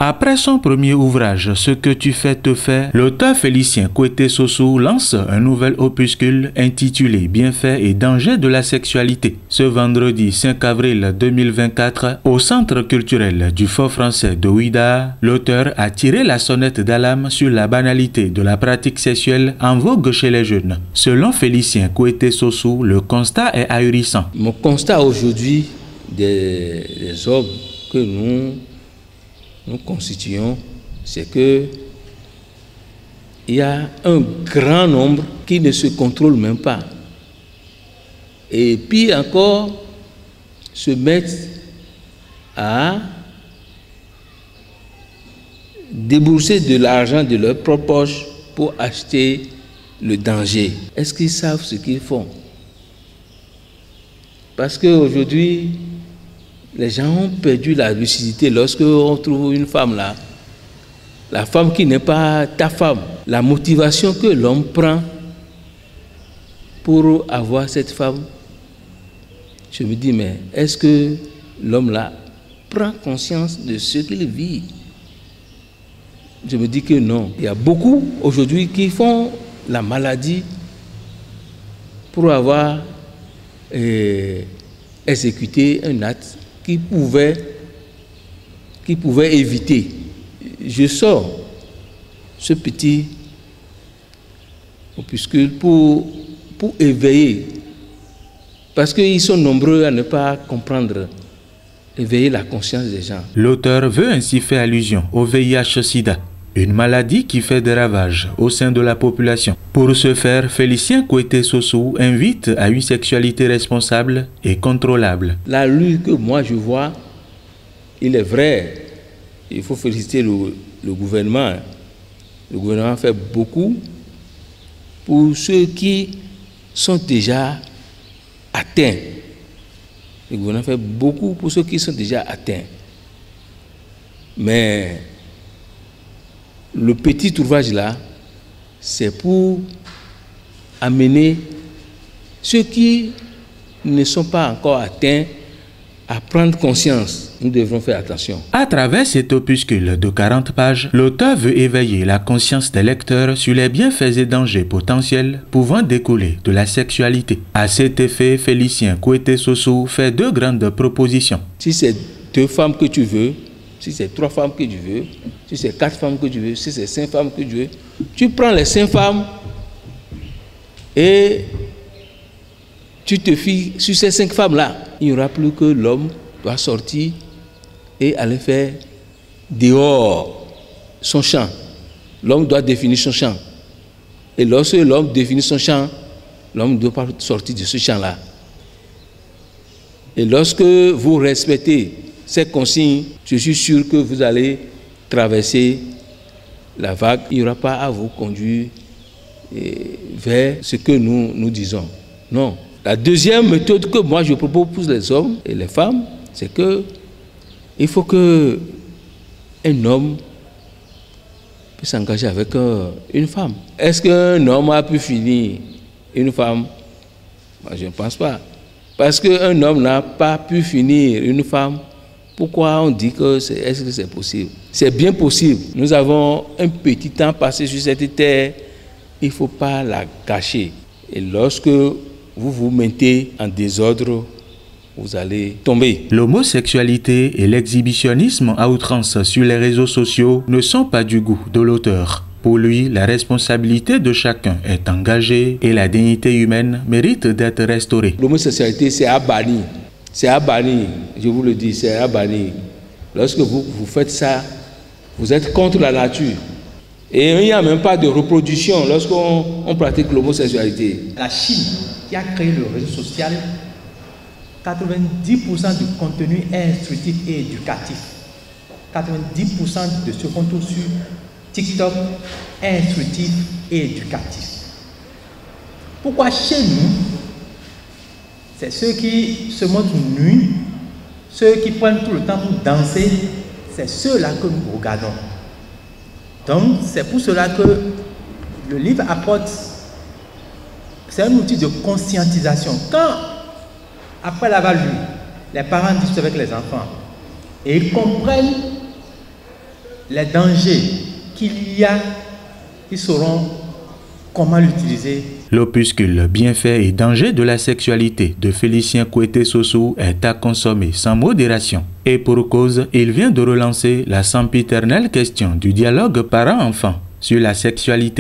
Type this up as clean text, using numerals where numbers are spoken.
Après son premier ouvrage, Ce que tu fais te fait, l'auteur Félicien Kouété-Sossou lance un nouvel opuscule intitulé Bienfaits et dangers de la sexualité. Ce vendredi 5 avril 2024, au Centre culturel du Fort français de Ouidah, l'auteur a tiré la sonnette d'alarme sur la banalité de la pratique sexuelle en vogue chez les jeunes. Selon Félicien Kouété-Sossou, le constat est ahurissant. Mon constat aujourd'hui des hommes que nous constituons, c'est que il y a un grand nombre qui ne se contrôlent même pas. Et puis encore, se mettent à débourser de l'argent de leur propre poche pour acheter le danger. Est-ce qu'ils savent ce qu'ils font? Parce qu'aujourd'hui, les gens ont perdu la lucidité lorsque on trouve une femme là, la femme qui n'est pas ta femme. La motivation que l'homme prend pour avoir cette femme, je me dis, mais est-ce que l'homme là prend conscience de ce qu'il vit? Je me dis que non. Il y a beaucoup aujourd'hui qui font la maladie pour avoir exécuté un acte qui pouvait éviter. Je sors ce petit opuscule pour éveiller, parce qu'ils sont nombreux à ne pas comprendre, éveiller la conscience des gens. L'auteur veut ainsi faire allusion au VIH-Sida, une maladie qui fait des ravages au sein de la population. Pour ce faire, Félicien Kouété-Sossou invite à une sexualité responsable et contrôlable. La lutte que moi je vois, il est vrai, il faut féliciter le gouvernement. Le gouvernement fait beaucoup pour ceux qui sont déjà atteints. Le gouvernement fait beaucoup pour ceux qui sont déjà atteints. Mais le petit ouvrage là, c'est pour amener ceux qui ne sont pas encore atteints à prendre conscience. Nous devrons faire attention. À travers cet opuscule de 40 pages, l'auteur veut éveiller la conscience des lecteurs sur les bienfaits et dangers potentiels pouvant découler de la sexualité. À cet effet, Félicien Kouété-Sossou fait deux grandes propositions. Si c'est 2 femmes que tu veux, si c'est 3 femmes que tu veux, si c'est 4 femmes que tu veux, si c'est 5 femmes que tu veux, tu prends les 5 femmes et tu te fies sur ces 5 femmes-là. Il n'y aura plus que l'homme doit sortir et aller faire dehors son champ. L'homme doit définir son champ. Et lorsque l'homme définit son champ, l'homme ne doit pas sortir de ce champ-là. Et lorsque vous respectez ces consignes, je suis sûr que vous allez traverser la vague. Il n'y aura pas à vous conduire vers ce que nous disons. Non. La deuxième méthode que moi je propose pour les hommes et les femmes, c'est que il faut que un homme puisse s'engager avec une femme. Est-ce qu'un homme a pu finir une femme? Moi, je ne pense pas. Parce qu'un homme n'a pas pu finir une femme, pourquoi on dit que est-ce que c'est possible? C'est bien possible. Nous avons un petit temps passé sur cette terre, il ne faut pas la gâcher. Et lorsque vous vous mettez en désordre, vous allez tomber. L'homosexualité et l'exhibitionnisme à outrance sur les réseaux sociaux ne sont pas du goût de l'auteur. Pour lui, la responsabilité de chacun est engagée et la dignité humaine mérite d'être restaurée. L'homosexualité, c'est à bannir. C'est à bannir, je vous le dis, c'est à bannir. Lorsque vous faites ça, vous êtes contre la nature. Et il n'y a même pas de reproduction lorsqu'on pratique l'homosexualité. La Chine, qui a créé le réseau social, 90% du contenu est instructif et éducatif. 90% de ce qu'on trouve sur TikTok est instructif et éducatif. Pourquoi chez nous, c'est ceux qui se montrent nus, ceux qui prennent tout le temps pour danser, c'est ceux-là que nous regardons. Donc, c'est pour cela que le livre apporte, c'est un outil de conscientisation. Quand, après l'avoir lu, les parents discutent avec les enfants et ils comprennent les dangers qu'il y a, ils sauront comment l'utiliser. L'opuscule Bienfaits et dangers de la sexualité de Félicien Kouété Sossou est à consommer sans modération. Et pour cause, il vient de relancer la sempiternelle question du dialogue parent-enfant sur la sexualité.